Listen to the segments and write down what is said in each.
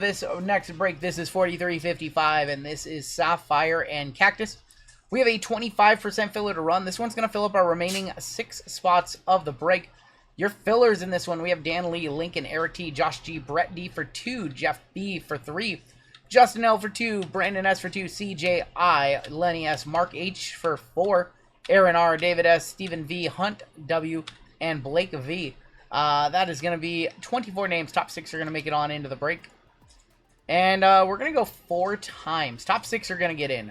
This next break, this is 43.55, and this is Sapphire and Cactus. We have a 25% filler to run. This one's going to fill up our remaining 6 spots of the break. Your fillers in this one, we have Dan Lee, Lincoln, Eric T, Josh G, Brett D for 2, Jeff B for 3, Justin L for 2, Brandon S for 2, CJ I, Lenny S, Mark H for 4, Aaron R, David S, Stephen V, Hunt W, and Blake V. That is going to be 24 names. Top 6 are going to make it on into the break. And we're going to go 4 times. Top 6 are going to get in.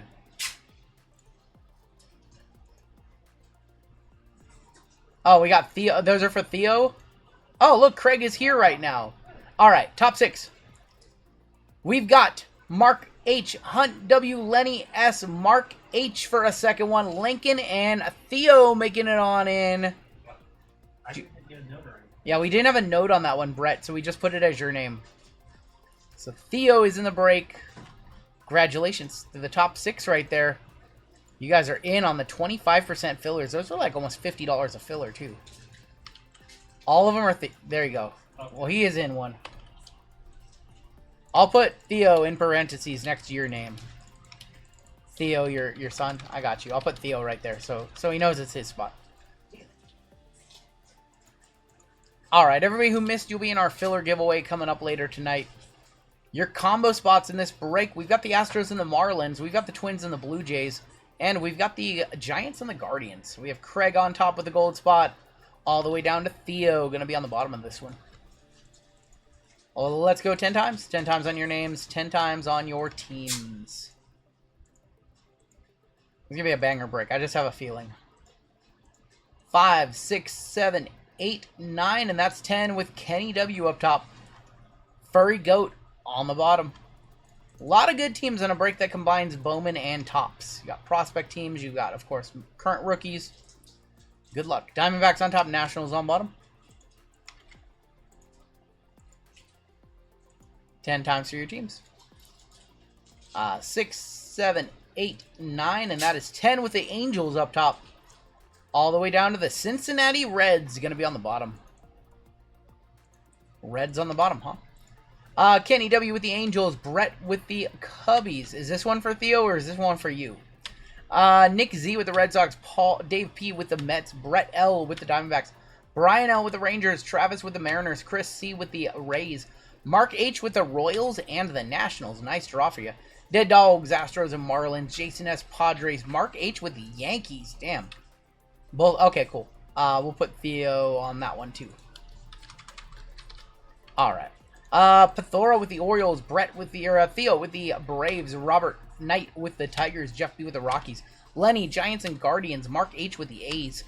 Oh, we got Theo. Those are for Theo. Oh, look, Craig is here right now. All right, top 6. We've got Mark H, Hunt W, Lenny S, Mark H for a second one, Lincoln, and Theo making it on in. Yeah, we didn't have a note on that one, Brett, so we just put it as your name. So Theo is in the break. Congratulations to the top 6 right there. You guys are in on the 25% fillers. Those are like almost $50 a filler, too. All of them are... There you go. Well, he is in one. I'll put Theo in parentheses next to your name. Theo, your son. I got you. I'll put Theo right there so he knows it's his spot. Alright, everybody who missed, you'll be in our filler giveaway coming up later tonight. Your combo spots in this break, we've got the Astros and the Marlins, we've got the Twins and the Blue Jays, and we've got the Giants and the Guardians. We have Craig on top with the gold spot, all the way down to Theo, going to be on the bottom of this one. Well, let's go 10 times. 10 times on your names, 10 times on your teams. It's going to be a banger break, I just have a feeling. 5, 6, 7, 8, 9, and that's 10 with Kenny W up top. Furry Goat on the bottom. A lot of good teams on a break that combines Bowman and Tops. You got prospect teams. You got, of course, current rookies. Good luck. Diamondbacks on top, Nationals on bottom. 10 times for your teams. 6, 7, 8, 9, and that is 10 with the Angels up top. All the way down to the Cincinnati Reds. Going to be on the bottom. Reds on the bottom, huh? Kenny W with the Angels, Brett with the Cubbies. Is this one for Theo or is this one for you? Nick Z with the Red Sox, Dave P with the Mets, Brett L with the Diamondbacks, Brian L with the Rangers, Travis with the Mariners, Chris C with the Rays, Mark H with the Royals and the Nationals. Nice draw for you. Dead Dogs, Astros and Marlins, Jason S, Padres, Mark H with the Yankees. Damn. Both. Okay, cool. We'll put Theo on that one too. All right. Pithora with the Orioles, Brett with the, Theo with the Braves, Robert Knight with the Tigers, Jeff B with the Rockies, Lenny, Giants and Guardians, Mark H with the A's,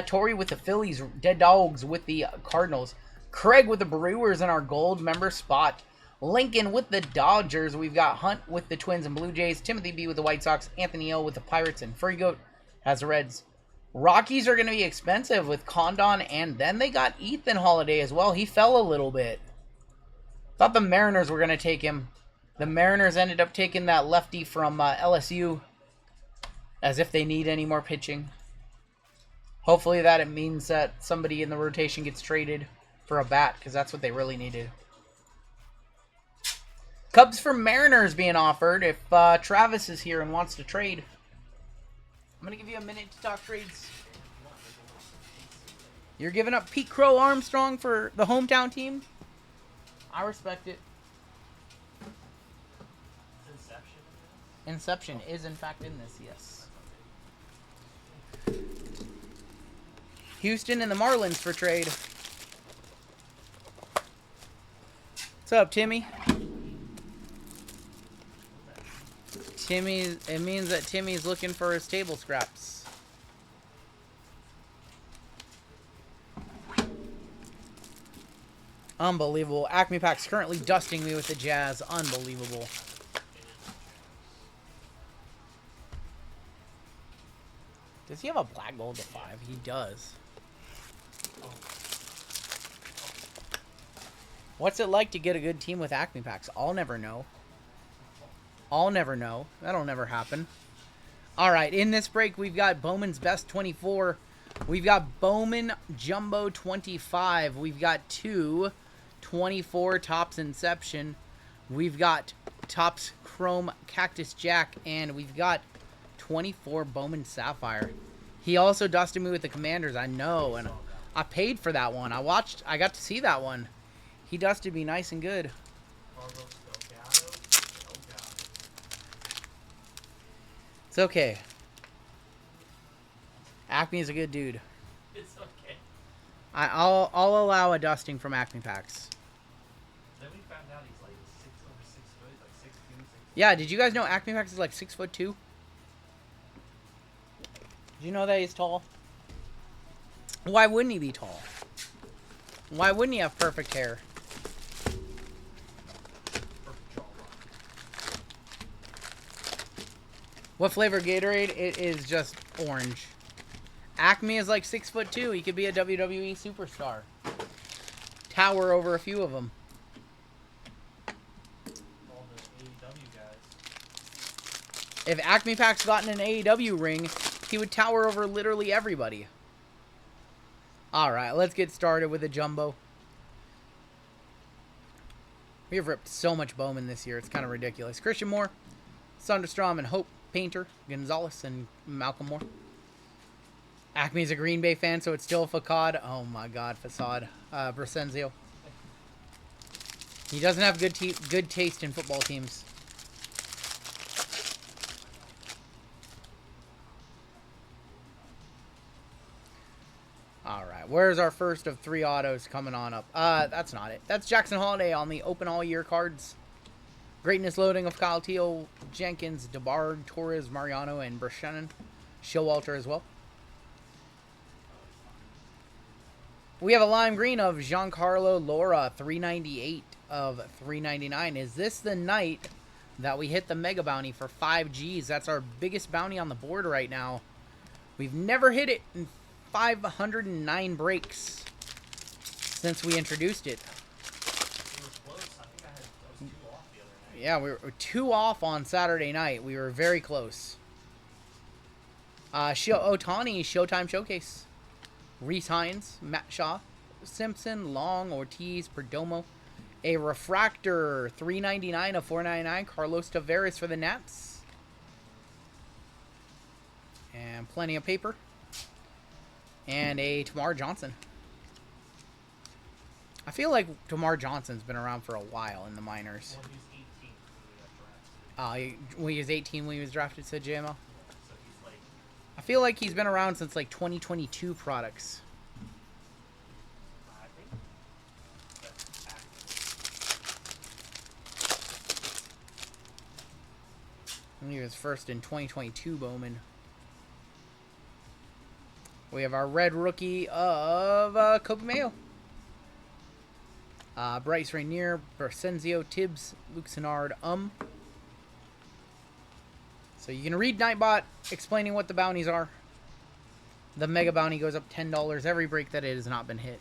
Tori with the Phillies, Dead Dogs with the Cardinals, Craig with the Brewers in our gold member spot, Lincoln with the Dodgers, we've got Hunt with the Twins and Blue Jays, Timothy B with the White Sox, Anthony L with the Pirates, and Furry Goat has the Reds. Rockies are going to be expensive with Condon, and then they got Ethan Holiday as well. He fell a little bit. Thought the Mariners were going to take him. The Mariners ended up taking that lefty from LSU. As if they need any more pitching. Hopefully that it means that somebody in the rotation gets traded for a bat. Because that's what they really needed. Cubs for Mariners being offered. If Travis is here and wants to trade. I'm going to give you a minute to talk trades. You're giving up Pete Crow Armstrong for the hometown team? I respect it. Inception is in fact in this, yes. Houston and the Marlins for trade. What's up, Timmy? It means that Timmy's looking for his table scraps. Unbelievable. Acme Pack's currently dusting me with the Jazz. Unbelievable. Does he have a black gold to 5? He does. What's it like to get a good team with Acme Packs? I'll never know. I'll never know. That'll never happen. Alright, in this break, we've got Bowman's Best 24. We've got Bowman Jumbo 25. We've got 2 24 Topps Inception. We've got Topps Chrome Cactus Jack, and we've got 24 Bowman Sapphire. He also dusted me with the Commanders, I know, and I paid for that one. I got to see that one. He dusted me nice and good. It's okay. Acme is a good dude. It's okay. I'll allow a dusting from Acme Packs. Then we found out he's like over 6 foot, like 6'2", 6'3". Yeah, did you guys know Acme Packs is like 6'2"? Did you know that he's tall? Why wouldn't he be tall? Why wouldn't he have perfect hair? Perfect jawline. What flavor Gatorade? It is just orange. Acme is like 6'2". He could be a WWE superstar. Tower over a few of them. All the AEW guys. If Acme Pack's gotten an AEW ring, he would tower over literally everybody. Alright, let's get started with a jumbo. We have ripped so much Bowman this year, it's kind of ridiculous. Christian Moore, Sunderstrom, and Hope Painter, Gonzalez, and Malcolm Moore. Acme's a Green Bay fan, so it's still Facade. Oh my god, Facade. Brasenzio. He doesn't have good taste in football teams. Alright, where's our first of 3 autos coming on up? That's not it. That's Jackson Holiday on the open all-year cards. Greatness loading of Kyle Teal, Jenkins, DeBarg, Torres, Mariano, and Brashennen. Showalter as well. We have a lime green of Giancarlo Laura, 398 of 399. Is this the night that we hit the mega bounty for 5 Gs? That's our biggest bounty on the board right now. We've never hit it in 509 breaks since we introduced it. Yeah, we were 2 off on Saturday night. We were very close. Otani Showtime Showcase. Reese Hines, Matt Shaw, Simpson, Long, Ortiz, Perdomo. A refractor, 399 of 499, Carlos Tavares for the Nats. And plenty of paper. And a Tamar Johnson. I feel like Tamar Johnson's been around for a while in the minors. Well, he's 18 when he got drafted. When he was 18 when he was drafted to JML. So he's like... I feel like he's been around since like 2022 products. I think that's accurate. I think he was first in 2022 Bowman. We have our red rookie of Kobe Mayo. Bryce Rainier, Brasenzio, Tibbs, Luke Sennard, So you can read Nightbot explaining what the bounties are. The mega bounty goes up $10 every break that it has not been hit.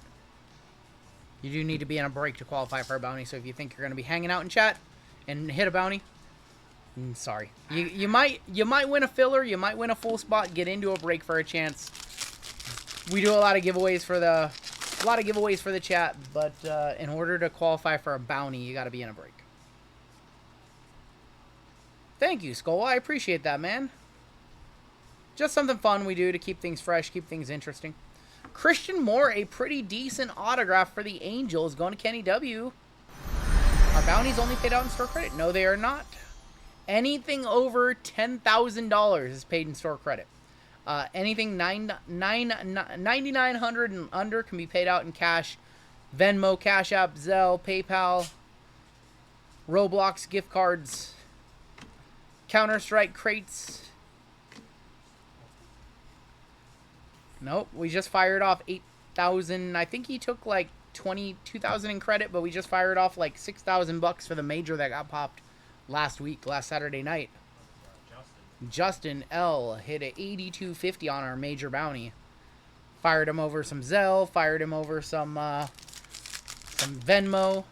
You do need to be in a break to qualify for a bounty, so if you think you're going to be hanging out in chat and hit a bounty, sorry. You might win a filler, you might win a full spot, get into a break for a chance. We do a lot of giveaways for the chat, but in order to qualify for a bounty, you got to be in a break. Thank you, Skull. I appreciate that, man. Just something fun we do to keep things fresh, keep things interesting. Christian Moore, a pretty decent autograph for the Angels, going to Kenny W. Are bounties only paid out in store credit? No, they are not. Anything over $10,000 is paid in store credit. Anything $9,900 and under can be paid out in cash. Venmo, Cash App, Zelle, PayPal, Roblox, gift cards, Counter-Strike crates. Nope, we just fired off 8,000. I think he took like 22,000 in credit, but we just fired off like 6,000 bucks for the major that got popped last Saturday night. Justin L. hit a 82.50 on our major bounty. Fired him over some Zelle. Fired him over some Venmo.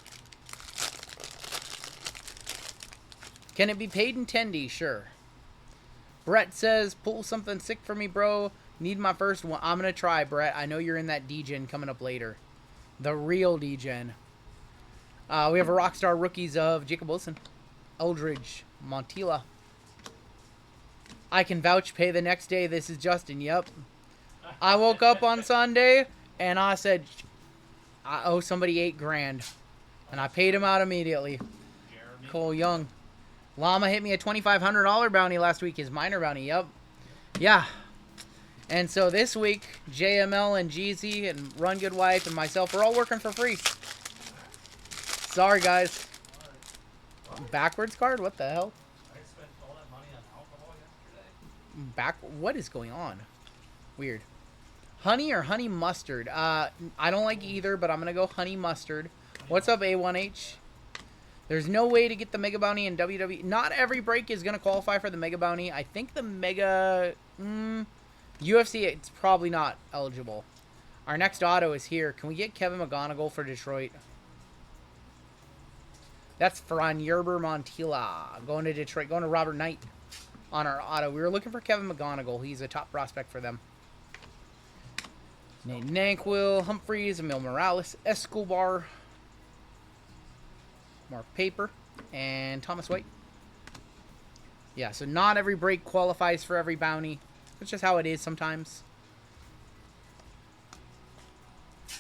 Can it be paid in Tendy? Sure. Brett says, pull something sick for me, bro. Need my first one. I'm going to try, Brett. I know you're in that D-Gen coming up later. The real D-Gen. We have a Rockstar rookies of Jacob Wilson, Eldridge, Montilla. I can vouch, pay the next day. This is Justin. Yep. I woke up on Sunday and I said, I owe somebody $8,000. And I paid him out immediately. Jeremy. Cole Young. Llama hit me a $2,500 bounty last week. His minor bounty. Yep. Yeah. And so this week, JML and Jeezy and Run Good Wife and myself are all working for free. Sorry, guys. Backwards card? What the hell? I spent all that money on alcohol yesterday. What is going on? Weird. Honey or honey mustard? I don't like either, but I'm going to go honey mustard. What's up, A1H? There's no way to get the Mega Bounty in WWE. Not every break is going to qualify for the Mega Bounty. I think the Mega... UFC, it's probably not eligible. Our next auto is here. Can we get Kevin McGonigal for Detroit? That's Ferran Yerber Montilla. Going to Detroit. Going to Robert Knight on our auto. We were looking for Kevin McGonigal. He's a top prospect for them. Nate Nanquil, Humphreys, Emil Morales, Escobar, Mark Paper, and Thomas White. Yeah, so not every break qualifies for every bounty. That's just how it is sometimes.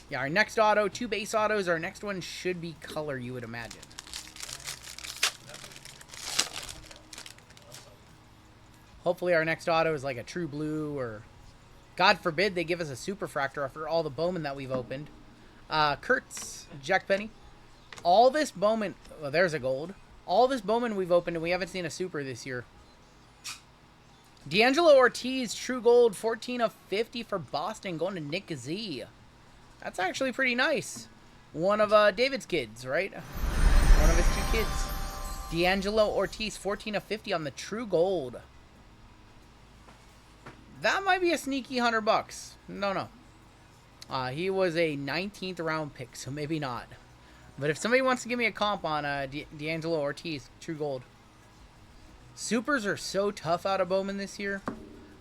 Yeah, our next auto, 2 base autos. Our next one should be color, you would imagine. Hopefully our next auto is like a true blue, or God forbid they give us a superfractor after all the Bowman that we've opened. Kurtz, Jack Penny. All this Bowman, well, there's a gold. All this Bowman we've opened and we haven't seen a super this year. D'Angelo Ortiz, true gold, 14 of 50 for Boston, going to Nick Z. That's actually pretty nice. One of David's kids, right? One of his 2 kids. D'Angelo Ortiz, 14 of 50 on the true gold. That might be a sneaky $100. No. He was a 19th round pick, so maybe not. But if somebody wants to give me a comp on D'Angelo Ortiz, true gold. Supers are so tough out of Bowman this year.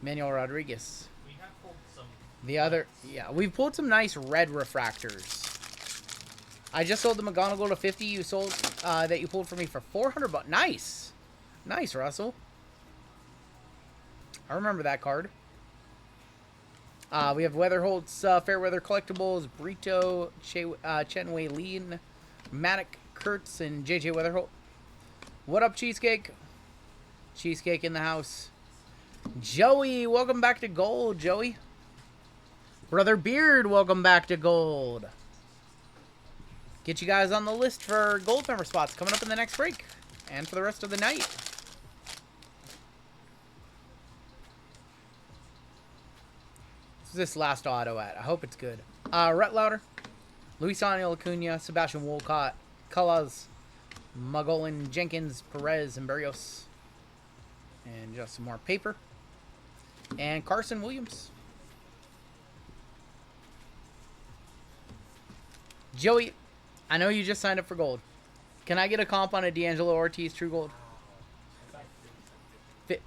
Manuel Rodriguez. We have pulled some. Yeah, we've pulled some nice red refractors. I just sold the McGonigal to 50. You sold that you pulled for me for $400. Nice, Russell. I remember that card. We have Weatherholt's Fairweather Collectibles, Brito, Chen Wei Lin, Maddock, Kurtz, and JJ Weatherholt. What up, Cheesecake? Cheesecake in the house. Joey, welcome back to gold, Joey. Brother Beard, welcome back to gold. Get you guys on the list for gold member spots coming up in the next break and for the rest of the night. What's this last auto at? I hope it's good. Rhett Lauder, Luis Angel Acuna, Sebastian Wolcott, Cullas, Magolin, Jenkins, Perez, and Berrios. And just some more paper. And Carson Williams. Joey, I know you just signed up for gold. Can I get a comp on a D'Angelo Ortiz true gold?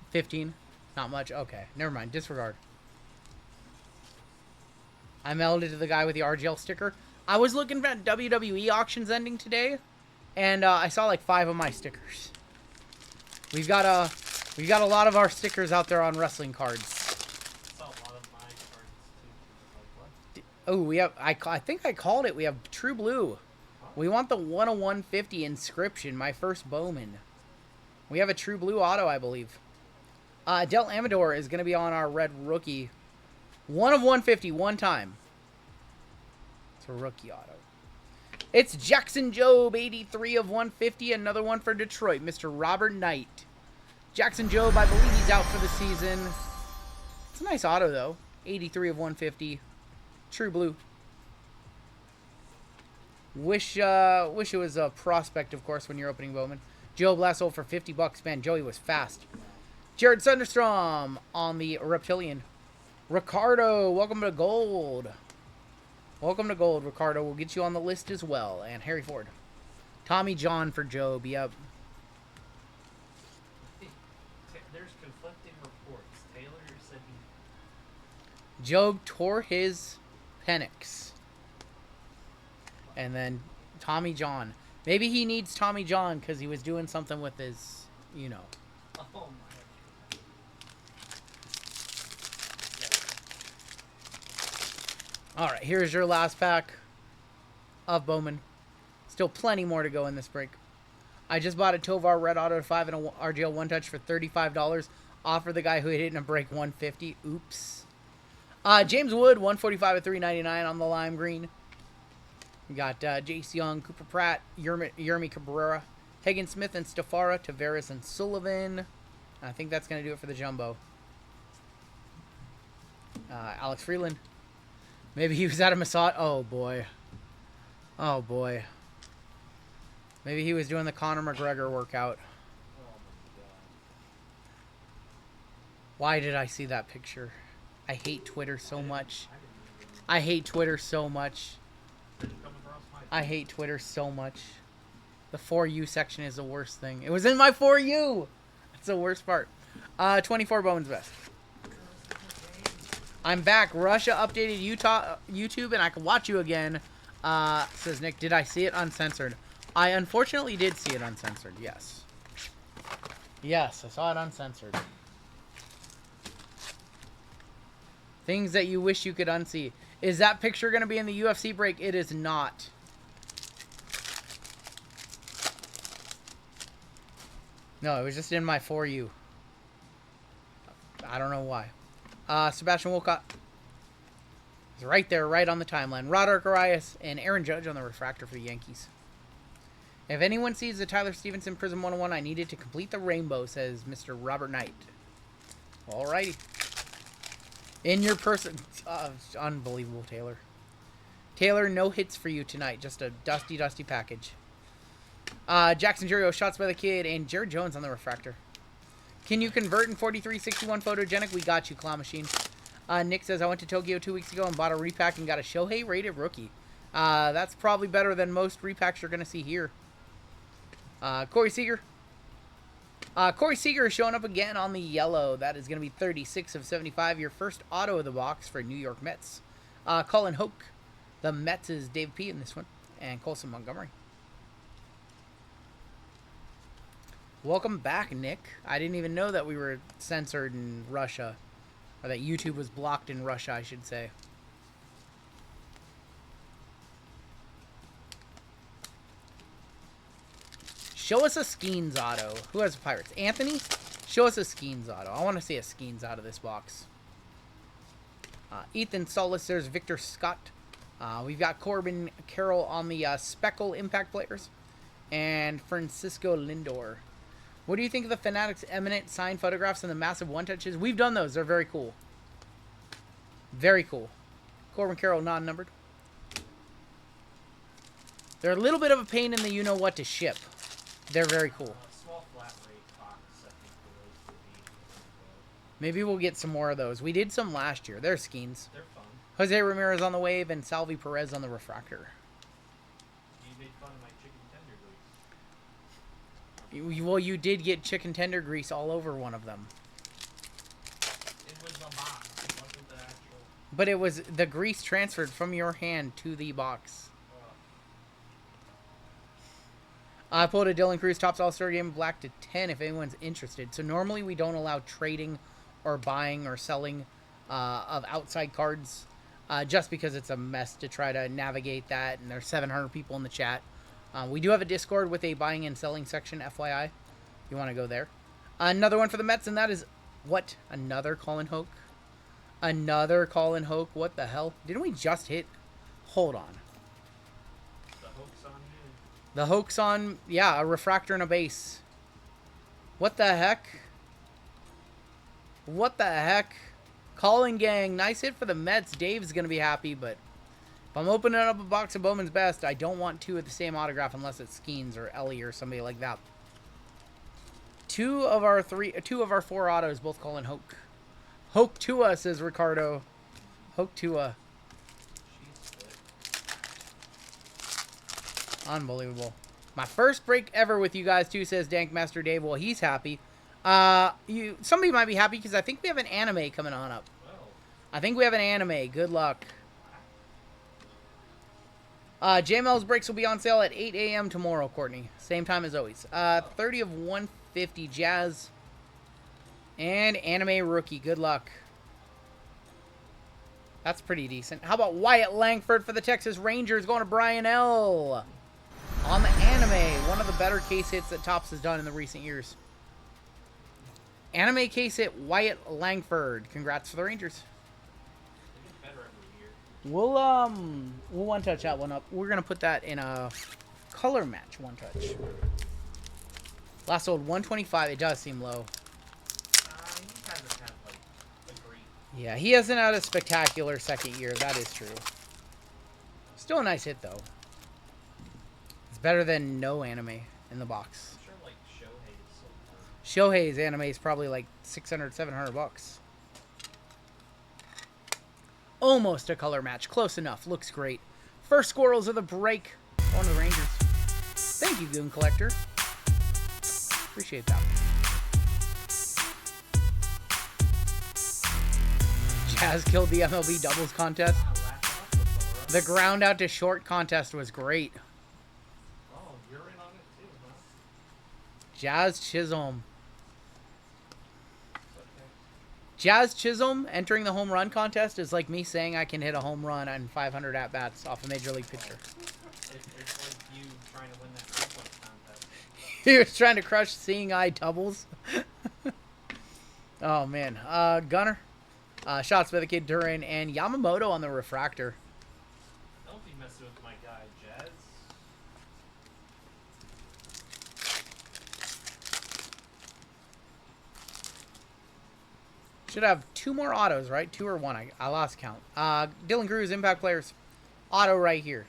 15? Not much? Okay, never mind. Disregard. I melded to the guy with the RGL sticker. I was looking at WWE auctions ending today, and I saw like 5 of my stickers. We've got a lot of our stickers out there on wrestling cards. I saw a lot of my cards too. Like, what? Oh, we have. I think I called it. We have True Blue. We want the 1/150 inscription. My first Bowman. We have a True Blue auto, I believe. Del Amador is going to be on our red rookie. 1/150 one time. It's a rookie auto. It's Jackson Jobe, 83 of 150. Another one for Detroit, Mr. Robert Knight. Jackson Jobe, I believe he's out for the season. It's a nice auto, though. 83 of 150. True blue. Wish it was a prospect, of course, when you're opening Bowman. Joe Blasso for $50. Man, Joey was fast. Jared Sunderstrom on the Reptilian. Ricardo, welcome to gold. Welcome to gold, Ricardo. We'll get you on the list as well. And Harry Ford. Tommy John for Job. Yep. There's conflicting reports. Taylor said he... Job tore his pennix. And then Tommy John. Maybe he needs Tommy John because he was doing something with his, you know. Oh my. All right, here's your last pack of Bowman. Still plenty more to go in this break. I just bought a Tovar Red Auto 5 and a RGL One Touch for $35. Offer the guy who hit it in a break $150. Oops. James Wood, $145 at $3.99 on the lime green. We got Jace Young, Cooper Pratt, Yermi Cabrera, Hagen Smith and Stafara, Tavares and Sullivan. I think that's going to do it for the jumbo. Alex Freeland. Maybe he was at a massage. Oh, boy. Oh, boy. Maybe he was doing the Conor McGregor workout. Oh my god. Why did I see that picture? I hate Twitter so much. I didn't even I hate Twitter so much. come across my. I hate Twitter so much. The For You section is the worst thing. It was in my For You! That's the worst part. 24 Bowman's Best. I'm back. Russia updated YouTube, and I can watch you again. Says Nick, did I see it uncensored? I unfortunately did see it uncensored, yes. Yes, I saw it uncensored. Things that you wish you could unsee. Is that picture going to be in the UFC break? It is not. No, it was just in my For You. I don't know why. Sebastian Wolcott is right there, right on the timeline. Roderick Arias and Aaron Judge on the refractor for the Yankees. If anyone sees the Tyler Stevenson Prism 101, I needed to complete the rainbow, says Mr. Robert Knight. Alrighty. In your person... unbelievable, Taylor. Taylor, no hits for you tonight. Just a dusty, dusty package. Jackson Jurio, Shots by the Kid, and Jared Jones on the refractor. Can you convert in 4361 photogenic? We got you, Claw Machine. Nick says, I went to Tokyo 2 weeks ago and bought a repack and got a Shohei rated rookie. That's probably better than most repacks you're going to see here. Corey Seager. Corey Seager is showing up again on the yellow. That is going to be 36 of 75. Your first auto of the box for New York Mets. Colin Hoke. The Mets is Dave P in this one. And Colson Montgomery. Welcome back, Nick. I didn't even know that we were censored in Russia. Or that YouTube was blocked in Russia, I should say. Show us a Skeens auto. Who has Pirates? Anthony? Show us a Skeens auto. I want to see a Skeens out of this box. Ethan Solis. There's Victor Scott. We've got Corbin Carroll on the Speckle Impact Players. And Francisco Lindor. What do you think of the Fanatics Eminent signed photographs and the massive one-touches? We've done those. They're very cool. Very cool. Corbin Carroll non-numbered. They're a little bit of a pain in the you-know-what to ship. They're very cool. Small flat rate box, I think, for those would be. Maybe we'll get some more of those. We did some last year. They're Skeens. They're fun. Jose Ramirez on the wave and Salvi Perez on the refractor. You made fun of my chicken tender grease. Well, you did get chicken tender grease all over one of them. It was a box. It wasn't the actual. But it was the grease transferred from your hand to the box. I pulled a Dylan Cruz Topps All-Star Game Black to 10 if anyone's interested. So normally we don't allow trading or buying or selling of outside cards just because it's a mess to try to navigate that. And there's 700 people in the chat. We do have a Discord with a buying and selling section, FYI. If you want to go there. Another one for the Mets, and that is... What? Another Colin Hoke? Another Colin Hoke? What the hell? Didn't we just hit... Hold on. The hoax on you. The Hoke's on... Yeah, a refractor and a base. What the heck? What the heck? Colin Gang. Nice hit for the Mets. Dave's going to be happy, but... If I'm opening up a box of Bowman's Best, I don't want two of the same autograph unless it's Skeens or Ellie or somebody like that. Two of our four autos, both Colin Hoke. Hoke Tua, says Ricardo. Hoke Tua. Unbelievable. My first break ever with you guys too, says Dankmaster Dave. Well, he's happy. Somebody might be happy because I think we have an anime coming on up. I think we have an anime. Good luck. JML's breaks will be on sale at 8 a.m. tomorrow, Courtney. Same time as always. 30 of 150 Jazz. And Anime Rookie. Good luck. That's pretty decent. How about Wyatt Langford for the Texas Rangers going to Brian L. On the Anime. One of the better case hits that Topps has done in the recent years. Anime case hit Wyatt Langford. Congrats for the Rangers. We'll one touch that one up. We're gonna put that in a color match one touch. Last sold 125. It does seem low. Yeah, he hasn't had a spectacular second year. That is true. Still a nice hit though. It's better than no anime in the box. I'm sure like Shohei is so Shohei's anime is probably like 600, 700 bucks. Almost a color match. Close enough. Looks great. First squirrels of the break. On to the Rangers. Thank you, Goon Collector. Appreciate that. Jazz killed the MLB doubles contest. The ground out to short contest was great. Oh, you're in on it too, huh? Jazz Chisholm. Jazz Chisholm entering the home run contest is like me saying I can hit a home run on 500 at-bats off a Major League pitcher. It's like you trying to win that 3-point contest. He was trying to crush seeing eye doubles. Oh, man. Gunner. Shots by the kid Duran and Yamamoto on the refractor. Don't be messing with my guy, Jazz. Should have 2 more autos, right? 2 or 1. I lost count. Dylan Cruz, Impact Players. Auto right here.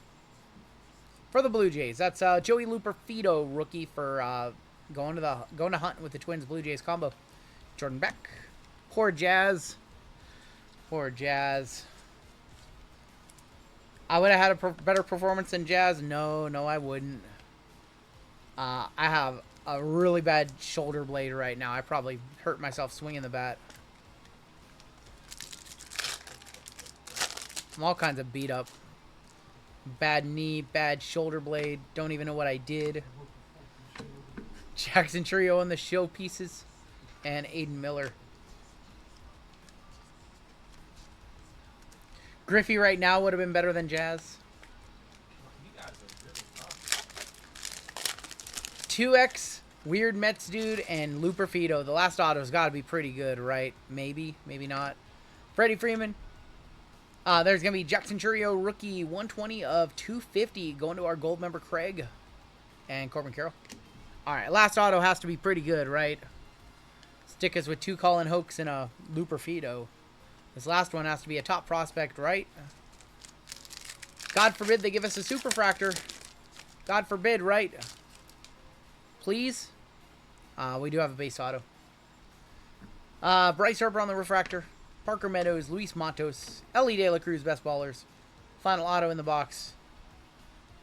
For the Blue Jays. That's Joey Luperfido, rookie for going to hunt with the Twins Blue Jays combo. Jordan Beck. Poor Jazz. Poor Jazz. I would have had a better performance than Jazz. No, I wouldn't. I have a really bad shoulder blade right now. I probably hurt myself swinging the bat. I'm all kinds of beat up. Bad knee, bad shoulder blade. Don't even know what I did. Jackson Trio on the showpieces. And Aiden Miller. Griffey right now would have been better than Jazz. You guys are really tough. 2X, Weird Mets Dude, and Luperfido. The last auto's got to be pretty good, right? Maybe, maybe not. Freddie Freeman. There's going to be Jackson Trio rookie 120 of 250 going to our gold member Craig and Corbin Carroll. All right, last auto has to be pretty good, right? Stick us with 2 Colin Hokes and a Luperfido. This last one has to be a top prospect, right? God forbid they give us a superfractor. God forbid, right? Please? We do have a base auto. Bryce Harper on the refractor. Parker Meadows, Luis Matos, Ellie De La Cruz, best ballers. Final auto in the box.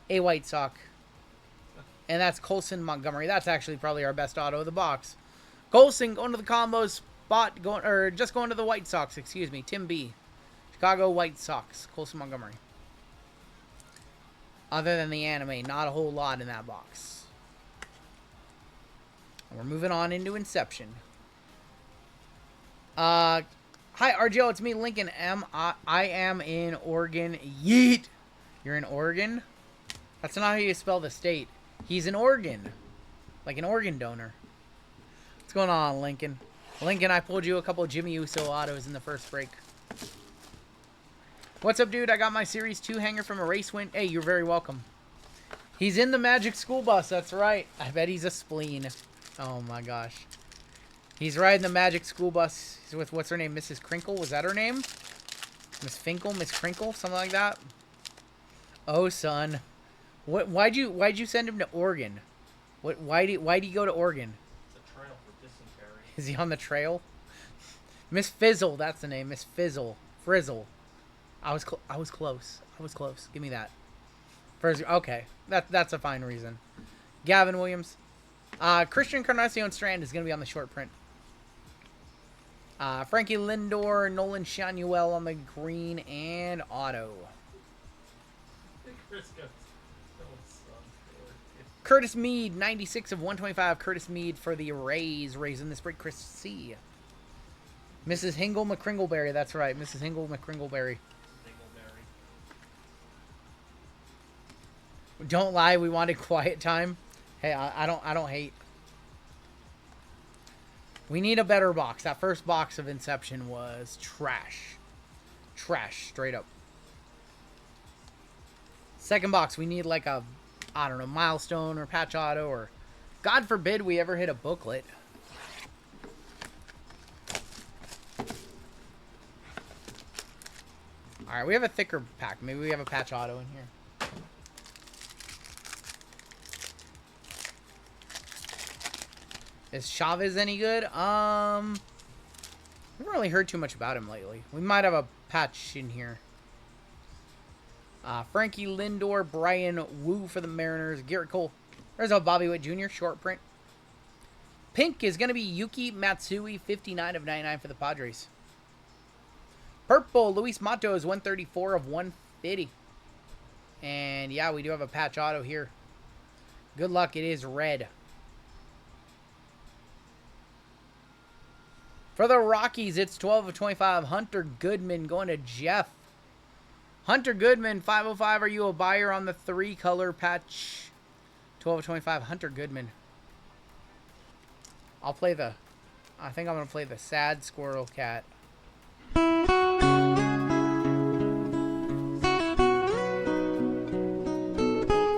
A White Sox. And that's Colson Montgomery. That's actually probably our best auto of the box. Colson going to the combos spot, just going to the White Sox, excuse me. Tim B. Chicago White Sox. Colson Montgomery. Other than the anime, not a whole lot in that box. And we're moving on into Inception. Hi, RGL, it's me, Lincoln M. I am in Oregon. Yeet! You're in Oregon? That's not how you spell the state. He's in Oregon. Like an organ donor. What's going on, Lincoln? Lincoln, I pulled you a couple of Jimmy Uso autos in the first break. What's up, dude? I got my Series 2 hanger from a race win. Hey, you're very welcome. He's in the Magic School Bus, that's right. I bet he's a spleen. Oh, my gosh. He's riding the Magic School Bus. He's with, what's her name? Mrs. Crinkle? Was that her name? Miss Finkel? Miss Crinkle? Something like that? Oh, son. Why'd you send him to Oregon? Why'd he go to Oregon? It's a trail for dysentery. Is he on the trail? Miss Fizzle, that's the name. Miss Fizzle. Frizzle. I was close. I was close. Give me that. First, okay. That's a fine reason. Gavin Williams. Christian Encarnacion Strand is going to be on the short print. Frankie Lindor, Nolan Shanuel on the green and auto. Chris goes Curtis Mead, 96 of 125. Curtis Mead for the Rays. Rays in this break. Chris C. Mrs. Hingle McCringleberry. That's right. Mrs. Hingle McCringleberry. Dingleberry. Don't lie. We wanted quiet time. Hey, I don't hate. We need a better box. That first box of Inception was trash. Trash, straight up. Second box, we need like a, I don't know, milestone or patch auto, or God forbid we ever hit a booklet. Alright, we have a thicker pack. Maybe we have a patch auto in here. Is Chavez any good? I haven't really heard too much about him lately. We might have a patch in here. Frankie Lindor, Brian Wu for the Mariners, Garrett Cole. There's a Bobby Witt Jr. short print. Pink is going to be Yuki Matsui, 59 of 99 for the Padres. Purple, Luis Matos, 134 of 150. And yeah, we do have a patch auto here. Good luck, it is red. For the Rockies, it's 12 of 25. Hunter Goodman going to Jeff. Hunter Goodman, 505. Are you a buyer on the 3-color patch? 12 of 25. Hunter Goodman. I'll play the... I think I'm going to play the Sad Squirrel Cat.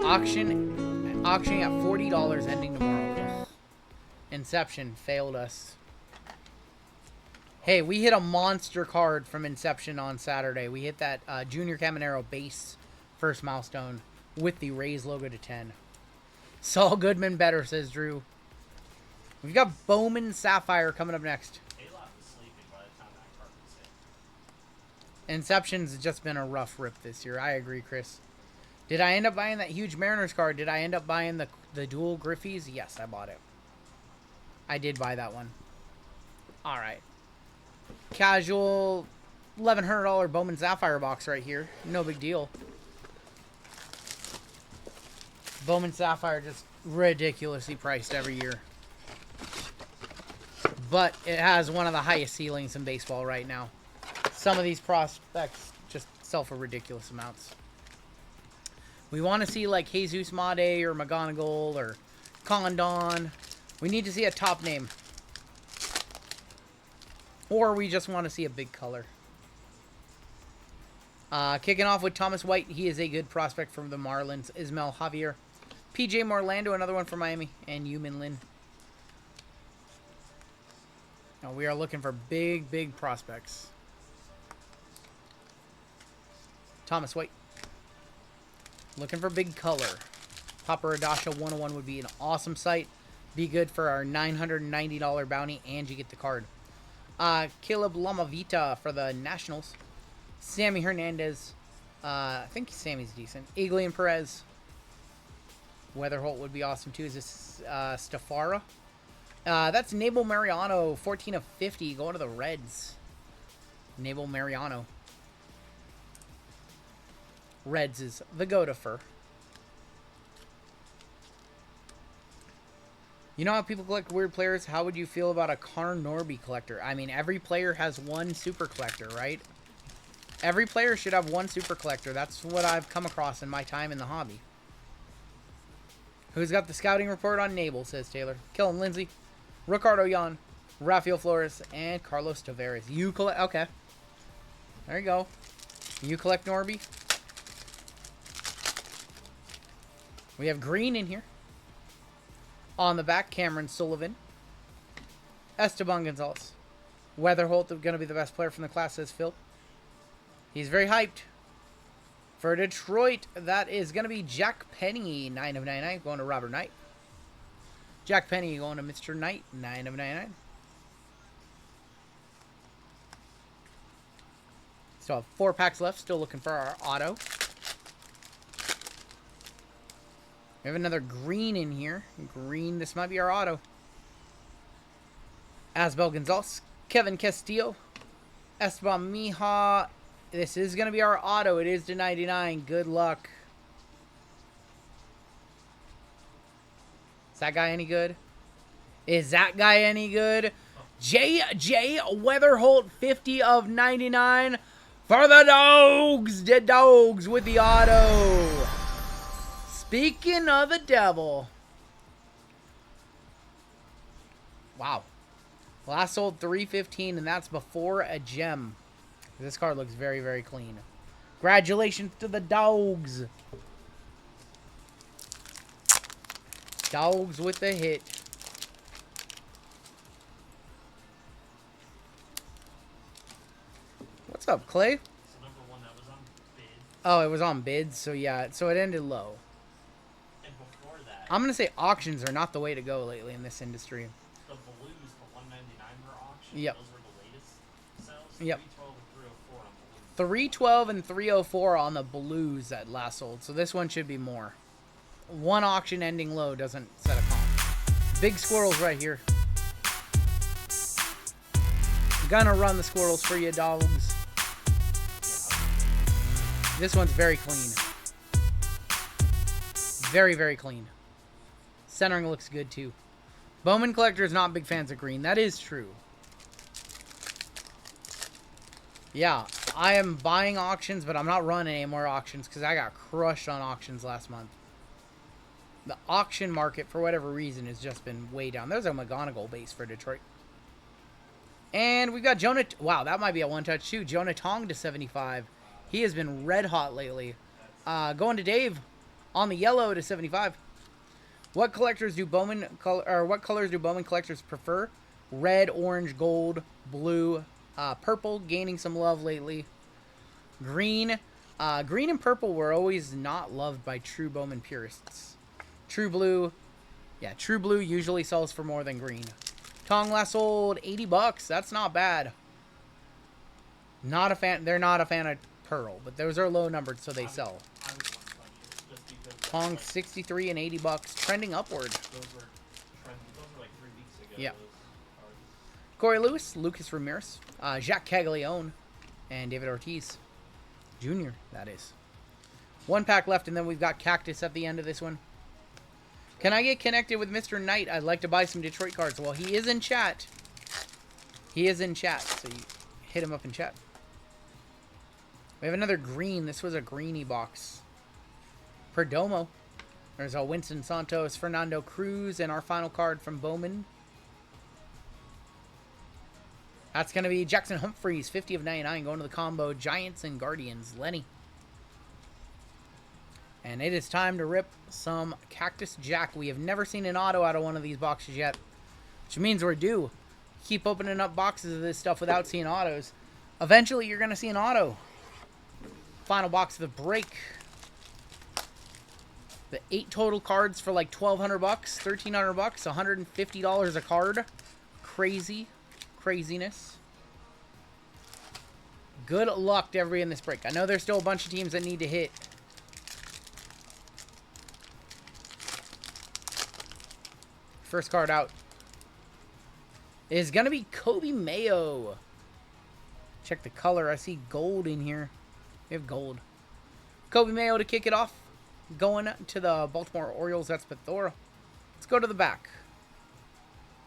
Auctioning at $40 ending tomorrow. Inception failed us. Hey, we hit a monster card from Inception on Saturday. We hit that Junior Caminero base first milestone with the Rays logo to 10. Saul Goodman better, says Drew. We've got Bowman Sapphire coming up next. A-Lot was sleeping by the time that card was hit. Inception's just been a rough rip this year. I agree, Chris. Did I end up buying that huge Mariners card? Did I end up buying the dual Griffies? Yes, I bought it. I did buy that one. All right. Casual $1,100 Bowman Sapphire box right here. No big deal. Bowman Sapphire just ridiculously priced every year. But it has one of the highest ceilings in baseball right now. Some of these prospects just sell for ridiculous amounts. We want to see like Jesus Made or McGonagall or Condon. We need to see a top name. Or we just want to see a big color. Kicking off with Thomas White. He is a good prospect from the Marlins. Ismael Javier. PJ Morlando, another one from Miami. And Yumin Lin. Now we are looking for big, big prospects. Thomas White. Looking for big color. Papa Radasha 101 would be an awesome sight. Be good for our $990 bounty. And you get the card. Caleb Lamavita for the Nationals. Sammy Hernandez. I think Sammy's decent. Eaglian Perez. Weatherholt would be awesome too. Is this Stafara? That's Nabel Mariano. 14 of 50. Going to the Reds. Nabel Mariano. Reds is the go-to-fur. You know how people collect weird players? How would you feel about a Karn Norby collector? I mean, every player has one super collector, right? Every player should have one super collector. That's what I've come across in my time in the hobby. Who's got the scouting report on Nabel, says Taylor. Kellen Lindsay, Ricardo Yan, Rafael Flores, and Carlos Tavares. You collect... Okay. There you go. You collect Norby. We have green in here. On the back, Cameron Sullivan. Esteban Gonzalez. Weatherholt going to be the best player from the class, says Phil. He's very hyped. For Detroit, that is going to be Jack Penny, 9 of 99, going to Robert Knight. Jack Penny going to Mr. Knight, 9 of 99. Still have 4 packs left. Still looking for our auto. We have another green in here. Green, this might be our auto. Asbel Gonzalez. Kevin Castillo. Esteban Mija. This is going to be our auto. It is to 99. Good luck. that guy any good? Is that guy any good? J.J. Weatherholt, 50 of 99 for the Dogs. The Dogs with the auto. Speaking of the devil. Wow. Last sold 315, and that's before a gem. This card looks very, very clean. Congratulations to the Dogs. Dogs with the hit. What's up, Clay? It's the number one that was on bid. Oh, it was on bids, so yeah, so it ended low. And before that, I'm gonna say auctions are not the way to go lately in this industry. the Blues for 199 were auctioned. Yep. Those were the latest sales. Yep. 312 and 304 on Blues. 312 and 304 on the Blues that last sold, so this one should be more. One auction ending low doesn't set a comp. Big squirrels right here. Gonna run the squirrels for you, Dogs. This one's very clean. Very, very clean. Centering looks good, too. Bowman collectors not big fans of green. That is true. Yeah, I am buying auctions, but I'm not running any more auctions because I got crushed on auctions last month. The auction market, for whatever reason, has just been way down. There's a McGonagall base for Detroit. And we've got Jonah. Wow, that might be a one-touch, too. Jonah Tong to 75. He has been red hot lately. Going to Dave on the yellow to 75. What collectors do Bowman what colors do Bowman collectors prefer? Red, orange, gold, blue, purple, gaining some love lately. Green. Green and purple were always not loved by true Bowman purists. True blue. Yeah, true blue usually sells for more than green. Tong last sold 80 bucks. That's not bad. Not a fan. They're not a fan of pearl, but those are low numbered, so they sell. I was one just because Tong 63 and 80 bucks, trending upward. those were like 3 weeks ago. Yeah. Those cards. Corey Lewis, Lucas Ramirez, Jacques Caglione, and David Ortiz Jr., that is. One pack left, and then we've got Cactus at the end of this one. Can I get connected with Mr. Knight? I'd like to buy some Detroit cards. Well, he is in chat. He is in chat, so you hit him up in chat. We have another green. This was a greeny box. Perdomo. There's a Winston Santos, Fernando Cruz, and our final card from Bowman. That's going to be Jackson Humphreys, 50 of 99, going to the combo. Giants and Guardians. Lenny. And it is time to rip some Cactus Jack. We have never seen an auto out of one of these boxes yet, which means we're due. Keep opening up boxes of this stuff without seeing autos. Eventually, you're going to see an auto. Final box of the break. The 8 total cards for like $1,200 bucks, $1,300 bucks, $150 a card. Craziness. Good luck to everybody in this break. I know there's still a bunch of teams that need to hit. First card out is going to be Kobe Mayo. Check the color. I see gold in here. We have gold. Kobe Mayo to kick it off. Going to the Baltimore Orioles. That's Pethora. Let's go to the back.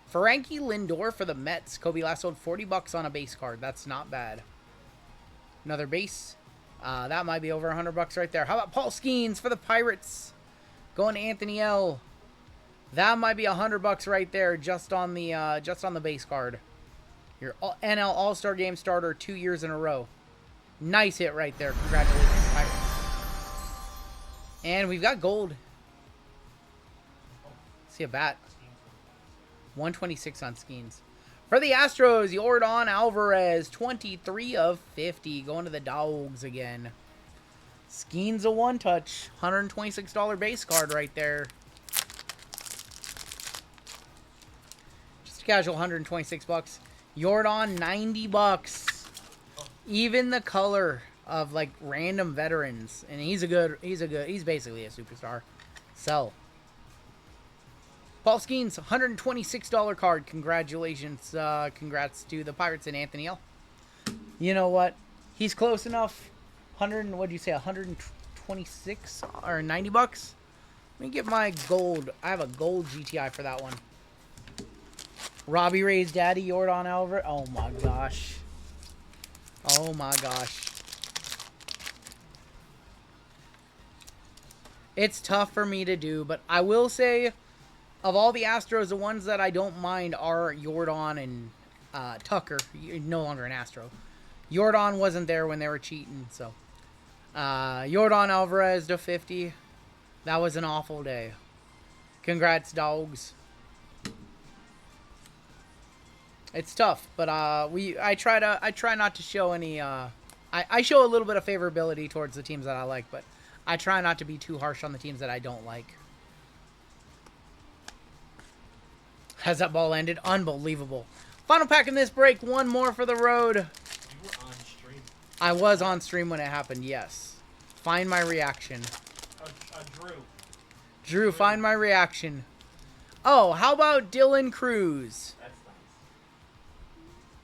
Frankie Lindor for the Mets. Kobe last sold 40 bucks on a base card. That's not bad. Another base. That might be over 100 bucks right there. How about Paul Skeens for the Pirates? Going to Anthony L. That might be 100 bucks right there, just on the base card. Your NL All-Star Game starter 2 years in a row. Nice hit right there. Congratulations, Pirates. And we've got gold. See a bat. 126 on Skeens. For the Astros, Yordan Alvarez, 23 of 50. Going to the Dogs again. Skeens a one-touch. $126 base card right there. Just a casual 126 bucks. Yordan, 90 bucks. Even the color of like random veterans. And he's basically a superstar. Sell. Paul Skeens, $126 card. Congratulations. Congrats to the Pirates and Anthony L. You know what? He's close enough. What'd you say? 126 or 90 bucks? Let me get my gold. I have a gold GTI for that one. Robbie Ray's daddy, Jordan Alvarez. Oh my gosh. Oh my gosh. It's tough for me to do, but I will say, of all the Astros, the ones that I don't mind are Jordan and Tucker. You're no longer an Astro. Jordan wasn't there when they were cheating, so. Jordan Alvarez to 50. That was an awful day. Congrats, dogs. It's tough, but I try not to show any. I show a little bit of favorability towards the teams that I like, but I try not to be too harsh on the teams that I don't like. Has that ball ended? Unbelievable. Final pack in this break. One more for the road. You were on stream. I was on stream when it happened, yes. Find my reaction. Drew. Drew, find my reaction. Oh, how about Dylan Cruz? That's nice.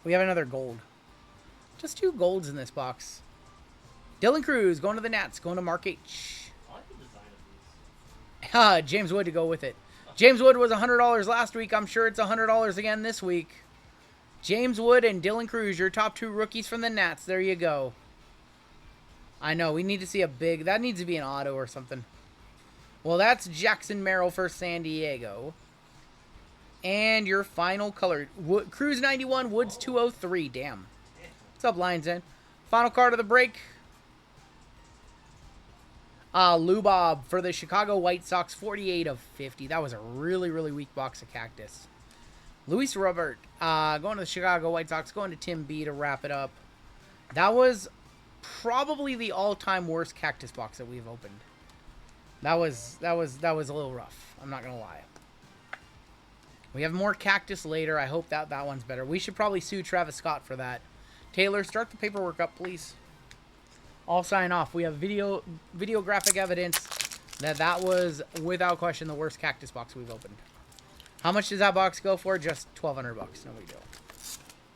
We have another gold. Just 2 golds in this box. Dylan Cruz going to the Nats, going to Mark H. I like the design of these. James Wood to go with it. James Wood was $100 last week. I'm sure it's $100 again this week. James Wood and Dylan Cruz, your top 2 rookies from the Nats. There you go. I know, we need to see a big... That needs to be an auto or something. Well, that's Jackson Merrill for San Diego. And your final color. Cruz 91, Woods 203. Damn. What's up, Lions Den? Final card of the break. Lou Bob for the Chicago White Sox, 48 of 50. That was a really, really weak box of Cactus. Luis Robert going to the Chicago White Sox, going to Tim B to wrap it up. That was probably the all-time worst Cactus box that we've opened. That was a little rough. I'm not gonna lie. We have more Cactus later. I hope that one's better. We should probably sue Travis Scott for that. Taylor, start the paperwork up, please. I'll sign off. We have videographic evidence that was without question the worst Cactus box we've opened. How much does that box go for? Just $1,200 bucks. No big deal.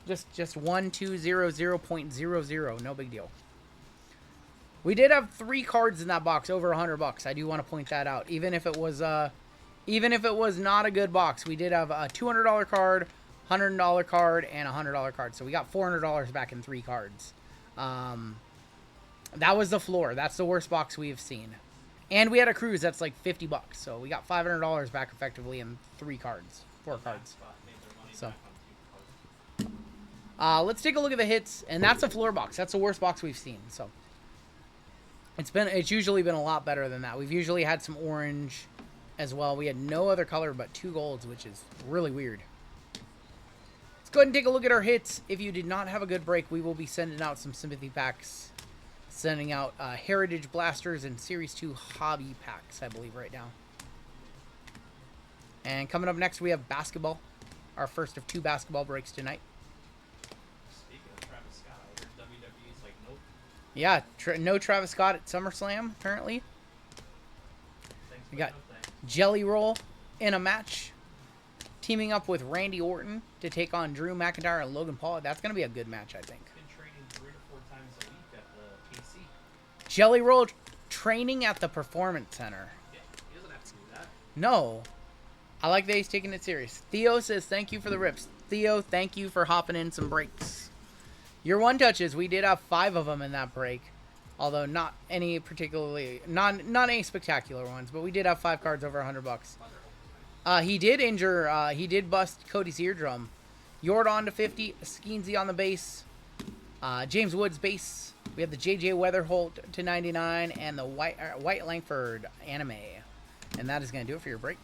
Just 1200.00. No big deal. We did have 3 cards in that box over $100. I do want to point that out. Even if it was not a good box, we did have a $200 card, $100 card, and a $100 card. So we got $400 back in 3 cards. That was the floor. That's the worst box we have seen. And we had a Cruz that's like $50. So we got $500 back effectively in 4 cards. So let's take a look at the hits, and that's a floor box. That's the worst box we've seen. So it's usually been a lot better than that. We've usually had some orange as well. We had no other color but 2 golds, which is really weird. Let's go ahead and take a look at our hits. If you did not have a good break, we will be sending out some sympathy packs. Sending out Heritage Blasters and Series 2 Hobby packs, I believe, right now. And coming up next, we have basketball. Our first of 2 basketball breaks tonight. Speaking of Travis Scott, I heard WWE's like, nope. Yeah, no Travis Scott at SummerSlam, apparently. Thanks, We got no thanks. Jelly Roll in a match. Teaming up with Randy Orton to take on Drew McIntyre and Logan Paul. That's going to be a good match, I think. Been training 3 to 4 times a week at the KC. Jelly Roll training at the Performance Center. Yeah, he doesn't have to do that. No. I like that he's taking it serious. Theo says, thank you for the rips. Theo, thank you for hopping in some breaks. Your one touches, we did have 5 of them in that break. Although not any particularly, not any spectacular ones, but we did have 5 cards over $100. He did bust Cody's eardrum. Jordan to 50, Skeensy on the base. James Woods base. We have the JJ Weatherholt to 99 and the White Langford anime. And that is going to do it for your break.